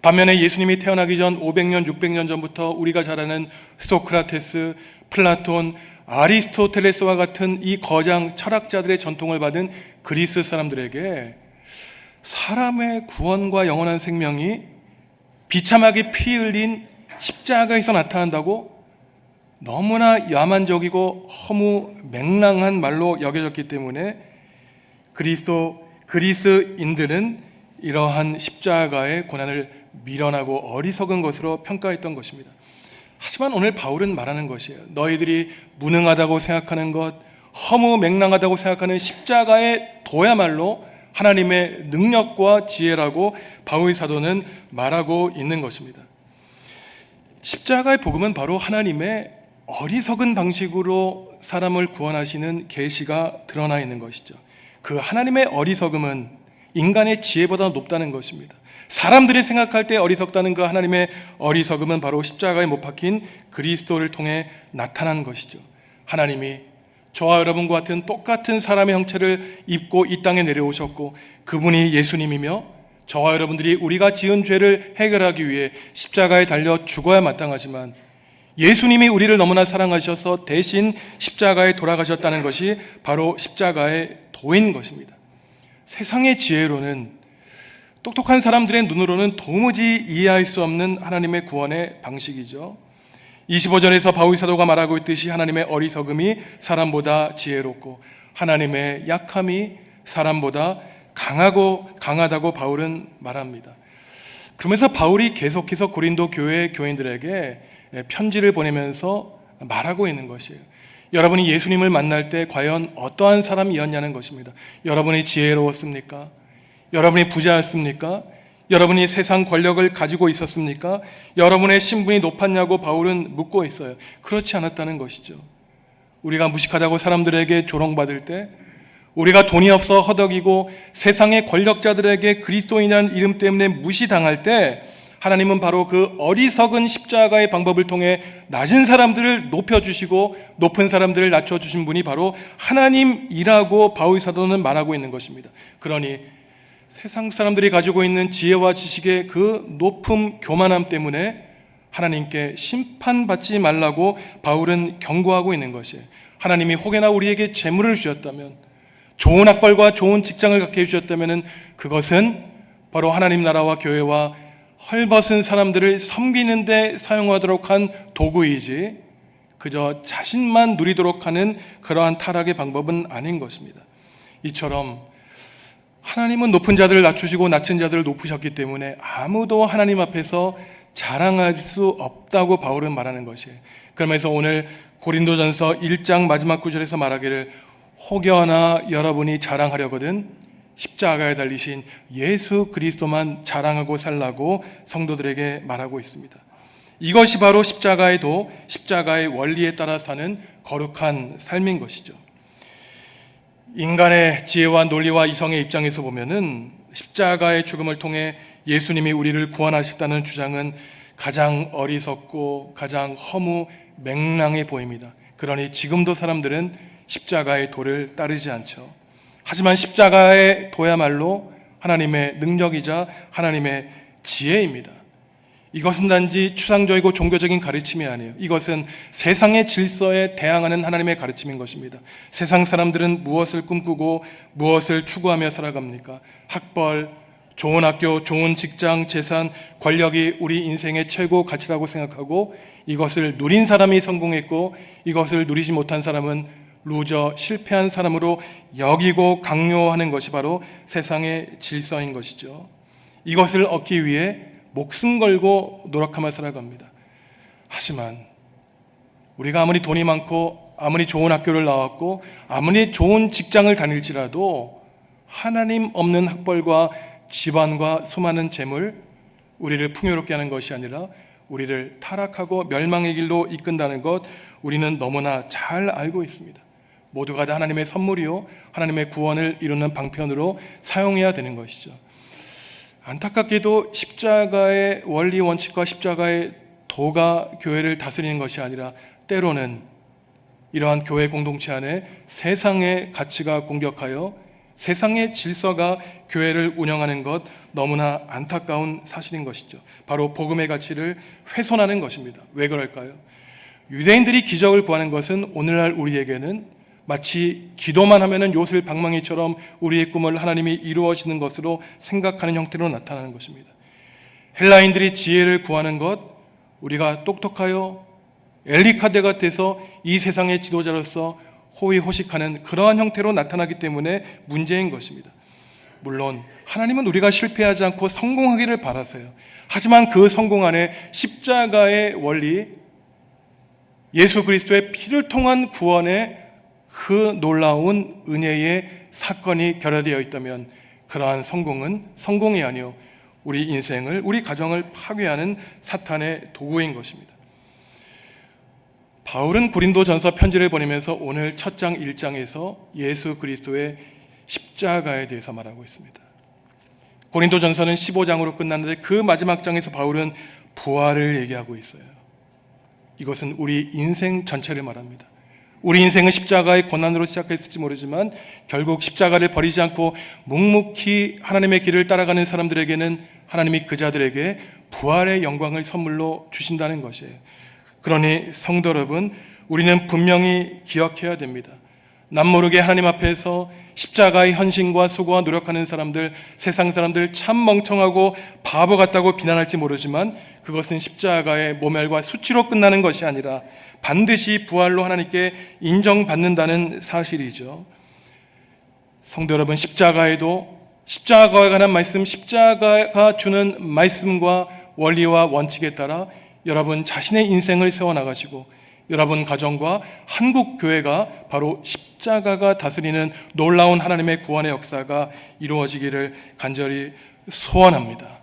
반면에 예수님이 태어나기 전 500년, 600년 전부터 우리가 잘 아는 소크라테스, 플라톤, 아리스토텔레스와 같은 이 거장 철학자들의 전통을 받은 그리스 사람들에게 사람의 구원과 영원한 생명이 비참하게 피 흘린 십자가에서 나타난다고 너무나 야만적이고 허무맹랑한 말로 여겨졌기 때문에 그리스인들은 이러한 십자가의 고난을 미련하고 어리석은 것으로 평가했던 것입니다. 하지만 오늘 바울은 말하는 것이에요. 너희들이 무능하다고 생각하는 것, 허무맹랑하다고 생각하는 십자가의 도야말로 하나님의 능력과 지혜라고 바울 사도는 말하고 있는 것입니다. 십자가의 복음은 바로 하나님의 어리석은 방식으로 사람을 구원하시는 계시가 드러나 있는 것이죠. 그 하나님의 어리석음은 인간의 지혜보다 높다는 것입니다. 사람들이 생각할 때 어리석다는 그 하나님의 어리석음은 바로 십자가에 못 박힌 그리스도를 통해 나타난 것이죠. 하나님이 저와 여러분과 같은 똑같은 사람의 형체를 입고 이 땅에 내려오셨고 그분이 예수님이며 저와 여러분들이 우리가 지은 죄를 해결하기 위해 십자가에 달려 죽어야 마땅하지만 예수님이 우리를 너무나 사랑하셔서 대신 십자가에 돌아가셨다는 것이 바로 십자가의 도인 것입니다. 세상의 지혜로는, 똑똑한 사람들의 눈으로는 도무지 이해할 수 없는 하나님의 구원의 방식이죠. 25절에서 바울 사도가 말하고 있듯이 하나님의 어리석음이 사람보다 지혜롭고 하나님의 약함이 사람보다 강하다고 바울은 말합니다. 그러면서 바울이 계속해서 고린도 교회 교인들에게 편지를 보내면서 말하고 있는 것이에요. 여러분이 예수님을 만날 때 과연 어떠한 사람이었냐는 것입니다. 여러분이 지혜로웠습니까? 여러분이 부자였습니까? 여러분이 세상 권력을 가지고 있었습니까? 여러분의 신분이 높았냐고 바울은 묻고 있어요. 그렇지 않았다는 것이죠. 우리가 무식하다고 사람들에게 조롱받을 때, 우리가 돈이 없어 허덕이고 세상의 권력자들에게 그리스도인이라는 이름 때문에 무시당할 때 하나님은 바로 그 어리석은 십자가의 방법을 통해 낮은 사람들을 높여주시고 높은 사람들을 낮춰주신 분이 바로 하나님이라고 바울 사도는 말하고 있는 것입니다. 그러니 세상 사람들이 가지고 있는 지혜와 지식의 그 높음, 교만함 때문에 하나님께 심판받지 말라고 바울은 경고하고 있는 것이에요. 하나님이 혹여나 우리에게 재물을 주셨다면, 좋은 학벌과 좋은 직장을 갖게 해주셨다면 그것은 바로 하나님 나라와 교회와 헐벗은 사람들을 섬기는 데 사용하도록 한 도구이지 그저 자신만 누리도록 하는 그러한 타락의 방법은 아닌 것입니다. 이처럼 하나님은 높은 자들을 낮추시고 낮은 자들을 높으셨기 때문에 아무도 하나님 앞에서 자랑할 수 없다고 바울은 말하는 것이에요. 그러면서 오늘 고린도전서 1장 마지막 구절에서 말하기를 혹여나 여러분이 자랑하려거든 십자가에 달리신 예수 그리스도만 자랑하고 살라고 성도들에게 말하고 있습니다. 이것이 바로 십자가의 도, 십자가의 원리에 따라 사는 거룩한 삶인 것이죠. 인간의 지혜와 논리와 이성의 입장에서 보면은 십자가의 죽음을 통해 예수님이 우리를 구원하셨다는 주장은 가장 어리석고 가장 허무맹랑해 보입니다. 그러니 지금도 사람들은 십자가의 도를 따르지 않죠. 하지만 십자가의 도야말로 하나님의 능력이자 하나님의 지혜입니다. 이것은 단지 추상적이고 종교적인 가르침이 아니에요. 이것은 세상의 질서에 대항하는 하나님의 가르침인 것입니다. 세상 사람들은 무엇을 꿈꾸고 무엇을 추구하며 살아갑니까? 학벌, 좋은 학교, 좋은 직장, 재산, 권력이 우리 인생의 최고 가치라고 생각하고 이것을 누린 사람이 성공했고 이것을 누리지 못한 사람은 루저, 실패한 사람으로 여기고 강요하는 것이 바로 세상의 질서인 것이죠. 이것을 얻기 위해 목숨 걸고 노력하며 살아갑니다. 하지만 우리가 아무리 돈이 많고 아무리 좋은 학교를 나왔고 아무리 좋은 직장을 다닐지라도 하나님 없는 학벌과 집안과 수많은 재물, 우리를 풍요롭게 하는 것이 아니라 우리를 타락하고 멸망의 길로 이끈다는 것 우리는 너무나 잘 알고 있습니다. 모두가 다 하나님의 선물이요 하나님의 구원을 이루는 방편으로 사용해야 되는 것이죠. 안타깝게도 십자가의 원리 원칙과 십자가의 도가 교회를 다스리는 것이 아니라 때로는 이러한 교회 공동체 안에 세상의 가치가 공격하여 세상의 질서가 교회를 운영하는 것 너무나 안타까운 사실인 것이죠. 바로 복음의 가치를 훼손하는 것입니다. 왜 그럴까요? 유대인들이 기적을 구하는 것은 오늘날 우리에게는 마치 기도만 하면은 요술 방망이처럼 우리의 꿈을 하나님이 이루어지는 것으로 생각하는 형태로 나타나는 것입니다. 헬라인들이 지혜를 구하는 것, 우리가 똑똑하여 엘리카데 같아서 이 세상의 지도자로서 호의호식하는 그러한 형태로 나타나기 때문에 문제인 것입니다. 물론 하나님은 우리가 실패하지 않고 성공하기를 바라세요. 하지만 그 성공 안에 십자가의 원리, 예수 그리스도의 피를 통한 구원의 그 놀라운 은혜의 사건이 결여되어 있다면 그러한 성공은 성공이 아니요 우리 인생을, 우리 가정을 파괴하는 사탄의 도구인 것입니다. 바울은 고린도전서 편지를 보내면서 오늘 첫 장 1장에서 예수 그리스도의 십자가에 대해서 말하고 있습니다. 고린도전서는 15장으로 끝났는데 그 마지막 장에서 바울은 부활을 얘기하고 있어요. 이것은 우리 인생 전체를 말합니다. 우리 인생은 십자가의 고난으로 시작했을지 모르지만 결국 십자가를 버리지 않고 묵묵히 하나님의 길을 따라가는 사람들에게는 하나님이 그 자들에게 부활의 영광을 선물로 주신다는 것이에요. 그러니 성도 여러분, 우리는 분명히 기억해야 됩니다. 남모르게 하나님 앞에서 십자가의 헌신과 수고와 노력하는 사람들, 세상 사람들 참 멍청하고 바보 같다고 비난할지 모르지만 그것은 십자가의 모멸과 수치로 끝나는 것이 아니라 반드시 부활로 하나님께 인정받는다는 사실이죠. 성도 여러분, 십자가에도 십자가에 관한 말씀, 십자가가 주는 말씀과 원리와 원칙에 따라 여러분 자신의 인생을 세워나가시고 여러분 가정과 한국 교회가 바로 십자가가 다스리는 놀라운 하나님의 구원의 역사가 이루어지기를 간절히 소원합니다.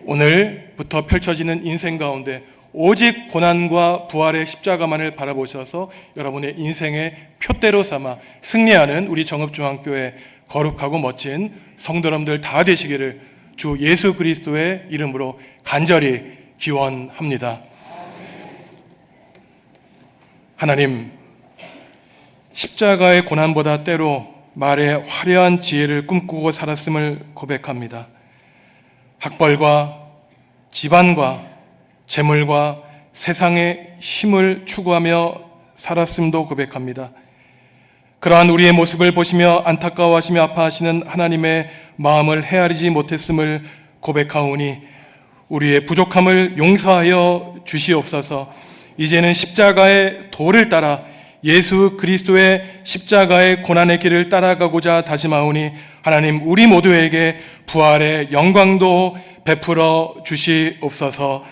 오늘부터 펼쳐지는 인생 가운데 오직 고난과 부활의 십자가만을 바라보셔서 여러분의 인생의 표대로 삼아 승리하는 우리 정읍중앙교회 거룩하고 멋진 성도 여러분들 다 되시기를 주 예수 그리스도의 이름으로 간절히 기원합니다. 하나님, 십자가의 고난보다 때로 말의 화려한 지혜를 꿈꾸고 살았음을 고백합니다. 학벌과 집안과 재물과 세상의 힘을 추구하며 살았음도 고백합니다. 그러한 우리의 모습을 보시며 안타까워하시며 아파하시는 하나님의 마음을 헤아리지 못했음을 고백하오니 우리의 부족함을 용서하여 주시옵소서. 이제는 십자가의 도를 따라 예수 그리스도의 십자가의 고난의 길을 따라가고자 다짐하오니 하나님 우리 모두에게 부활의 영광도 베풀어 주시옵소서.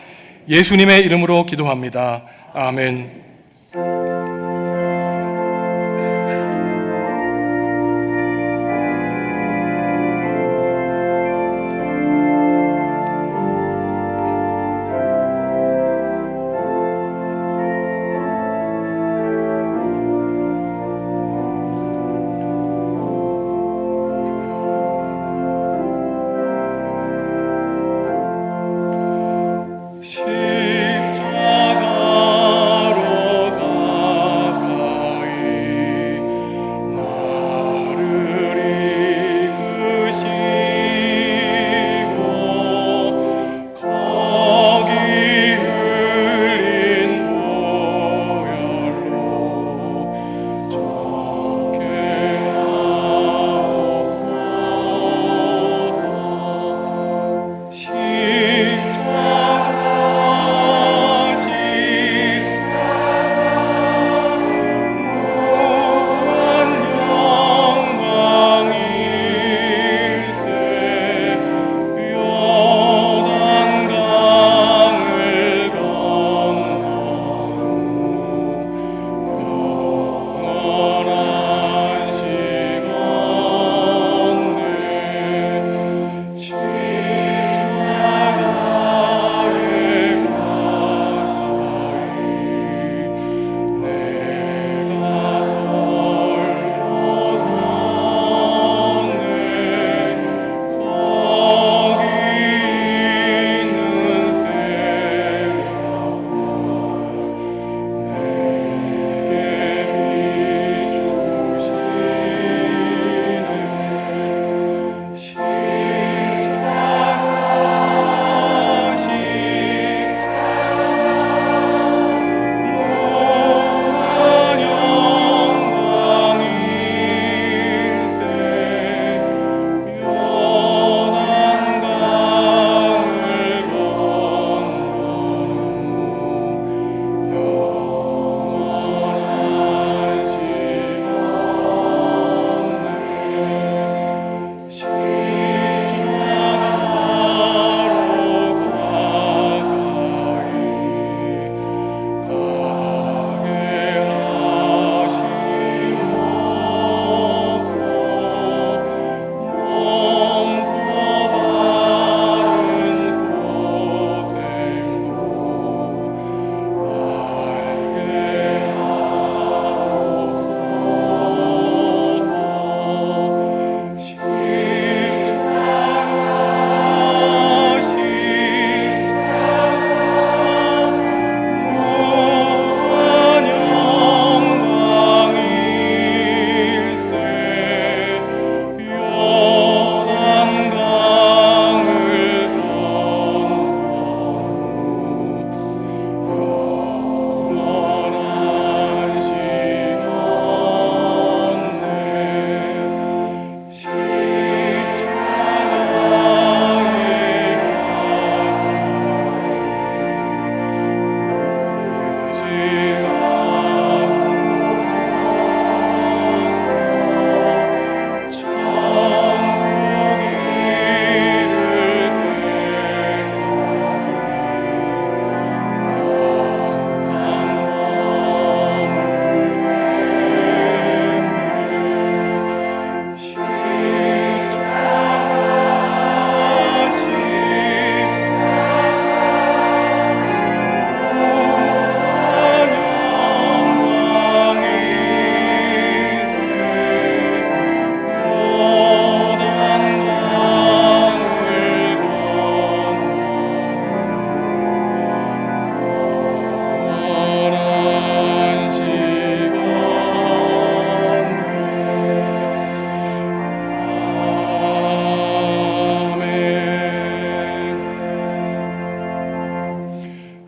예수님의 이름으로 기도합니다. 아멘.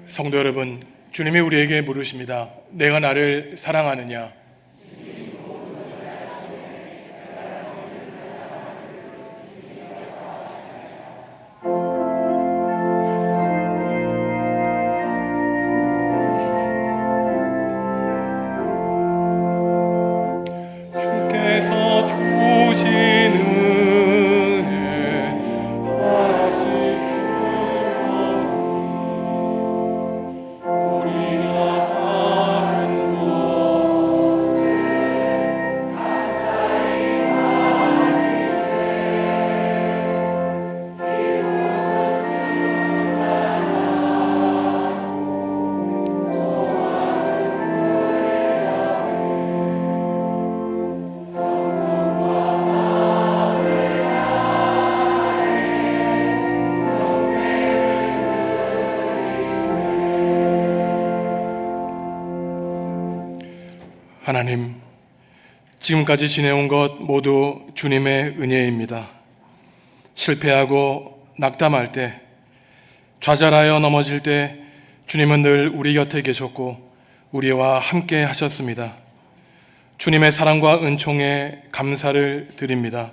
성도 여러분, 주님이 우리에게 물으십니다. 내가 나를 사랑하느냐? 주께서 주신 은혜 한없이 우리 하나님, 지금까지 지내온 것 모두 주님의 은혜입니다. 실패하고 낙담할 때, 좌절하여 넘어질 때 주님은 늘 우리 곁에 계셨고 우리와 함께 하셨습니다. 주님의 사랑과 은총에 감사를 드립니다.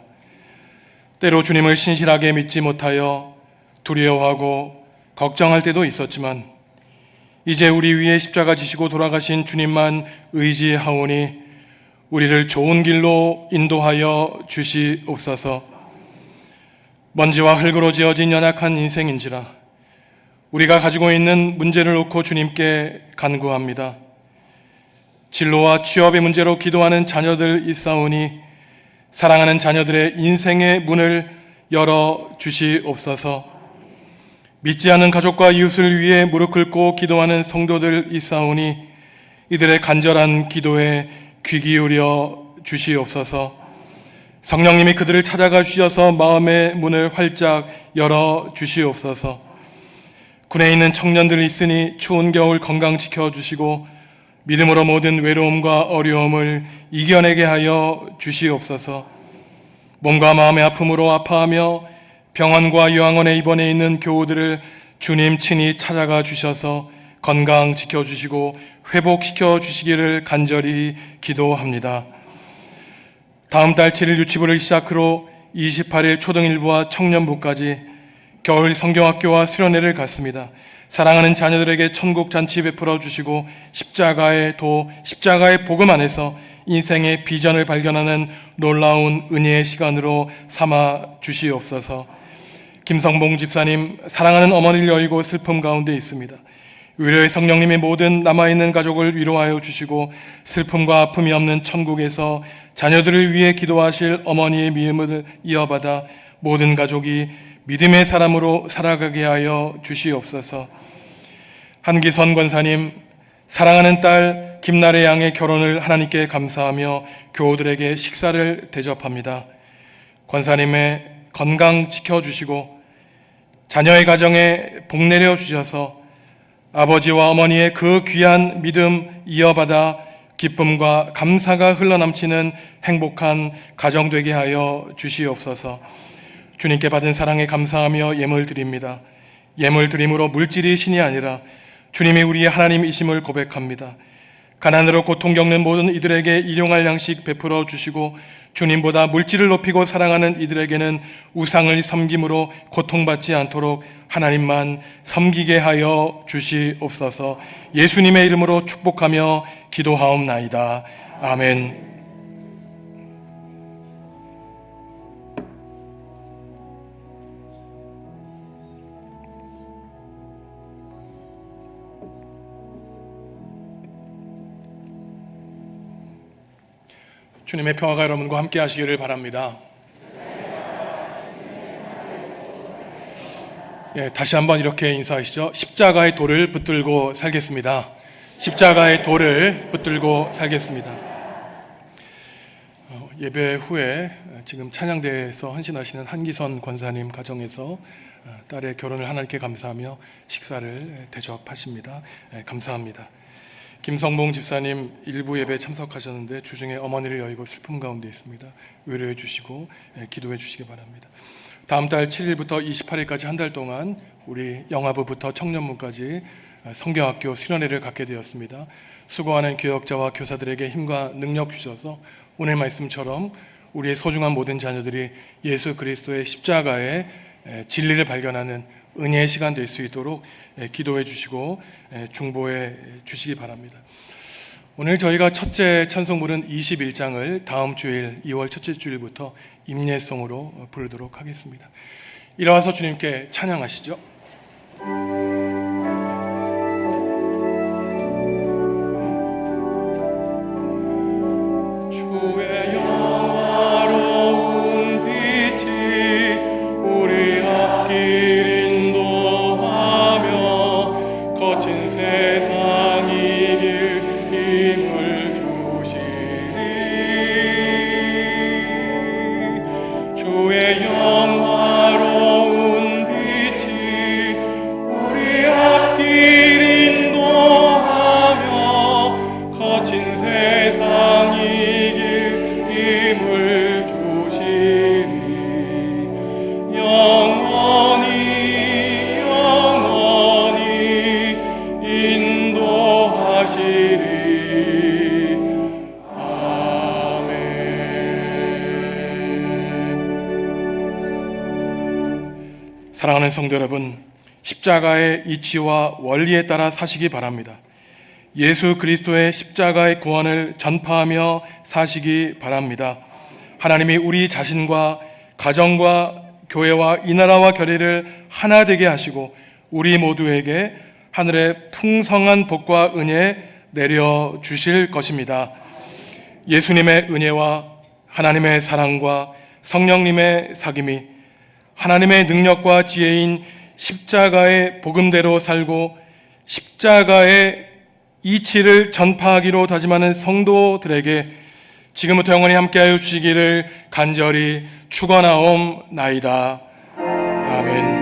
때로 주님을 신실하게 믿지 못하여 두려워하고 걱정할 때도 있었지만 이제 우리 위에 십자가 지시고 돌아가신 주님만 의지하오니 우리를 좋은 길로 인도하여 주시옵소서. 먼지와 흙으로 지어진 연약한 인생인지라 우리가 가지고 있는 문제를 놓고 주님께 간구합니다. 진로와 취업의 문제로 기도하는 자녀들 있사오니 사랑하는 자녀들의 인생의 문을 열어 주시옵소서. 믿지 않는 가족과 이웃을 위해 무릎 꿇고 기도하는 성도들 있사오니 이들의 간절한 기도에 귀 기울여 주시옵소서. 성령님이 그들을 찾아가 주셔서 마음의 문을 활짝 열어 주시옵소서. 군에 있는 청년들 있으니 추운 겨울 건강 지켜주시고 믿음으로 모든 외로움과 어려움을 이겨내게 하여 주시옵소서. 몸과 마음의 아픔으로 아파하며 병원과 요양원에 입원해 있는 교우들을 주님 친히 찾아가 주셔서 건강 지켜주시고 회복시켜 주시기를 간절히 기도합니다. 다음 달 7일 유치부를 시작으로 28일 초등일부와 청년부까지 겨울 성경학교와 수련회를 갖습니다. 사랑하는 자녀들에게 천국 잔치 베풀어 주시고 십자가의 복음 안에서 인생의 비전을 발견하는 놀라운 은혜의 시간으로 삼아 주시옵소서. 김성봉 집사님, 사랑하는 어머니를 여의고 슬픔 가운데 있습니다. 위로의 성령님이 모든 남아있는 가족을 위로하여 주시고 슬픔과 아픔이 없는 천국에서 자녀들을 위해 기도하실 어머니의 미움을 이어받아 모든 가족이 믿음의 사람으로 살아가게 하여 주시옵소서. 한기선 권사님, 사랑하는 딸 김나래 양의 결혼을 하나님께 감사하며 교우들에게 식사를 대접합니다. 권사님의 건강 지켜주시고 자녀의 가정에 복 내려 주셔서 아버지와 어머니의 그 귀한 믿음 이어받아 기쁨과 감사가 흘러넘치는 행복한 가정 되게 하여 주시옵소서. 주님께 받은 사랑에 감사하며 예물 드립니다. 예물 드림으로 물질이 신이 아니라 주님이 우리의 하나님이심을 고백합니다. 가난으로 고통 겪는 모든 이들에게 일용할 양식 베풀어 주시고 주님보다 물질을 높이고 사랑하는 이들에게는 우상을 섬김으로 고통받지 않도록 하나님만 섬기게 하여 주시옵소서. 예수님의 이름으로 축복하며 기도하옵나이다. 아멘. 주님의 평화가 여러분과 함께 하시기를 바랍니다. 다시 한번 이렇게 인사하시죠. 십자가의 돌을 붙들고 살겠습니다. 십자가의 돌을 붙들고 살겠습니다. 예배 후에 지금 찬양대에서 헌신하시는 한기선 권사님 가정에서 딸의 결혼을 하나님께 감사하며 식사를 대접하십니다. 감사합니다. 김성봉 집사님 일부 예배에 참석하셨는데 주중에 어머니를 여의고 슬픔 가운데 있습니다. 위로해 주시고 기도해 주시기 바랍니다. 다음 달 7일부터 28일까지 한 달 동안 우리 영화부부터 청년부까지 성경학교 수련회를 갖게 되었습니다. 수고하는 교역자와 교사들에게 힘과 능력 주셔서 오늘 말씀처럼 우리의 소중한 모든 자녀들이 예수 그리스도의 십자가의 진리를 발견하는 은혜의 시간 될 수 있도록 기도해 주시고 중보해 주시기 바랍니다. 오늘 저희가 첫째 찬송부는 21장을 다음 주일 2월 첫째 주일부터 임예송으로 부르도록 하겠습니다. 일어나서 주님께 찬양하시죠. 주의 영화로운 빛이 우리 앞길 인도하며 거친 세상 이길 힘을 주시리. 주의 영화로운 빛이 우리 사랑하는 성도 여러분, 십자가의 이치와 원리에 따라 사시기 바랍니다. 예수 그리스도의 십자가의 구원을 전파하며 사시기 바랍니다. 하나님이 우리 자신과 가정과 교회와 이 나라와 교회를 하나 되게 하시고 우리 모두에게 하늘의 풍성한 복과 은혜 내려 주실 것입니다. 예수님의 은혜와 하나님의 사랑과 성령님의 사귐이 하나님의 능력과 지혜인 십자가의 복음대로 살고 십자가의 이치를 전파하기로 다짐하는 성도들에게 지금부터 영원히 함께하여 주시기를 간절히 축원하옵나이다. 아멘.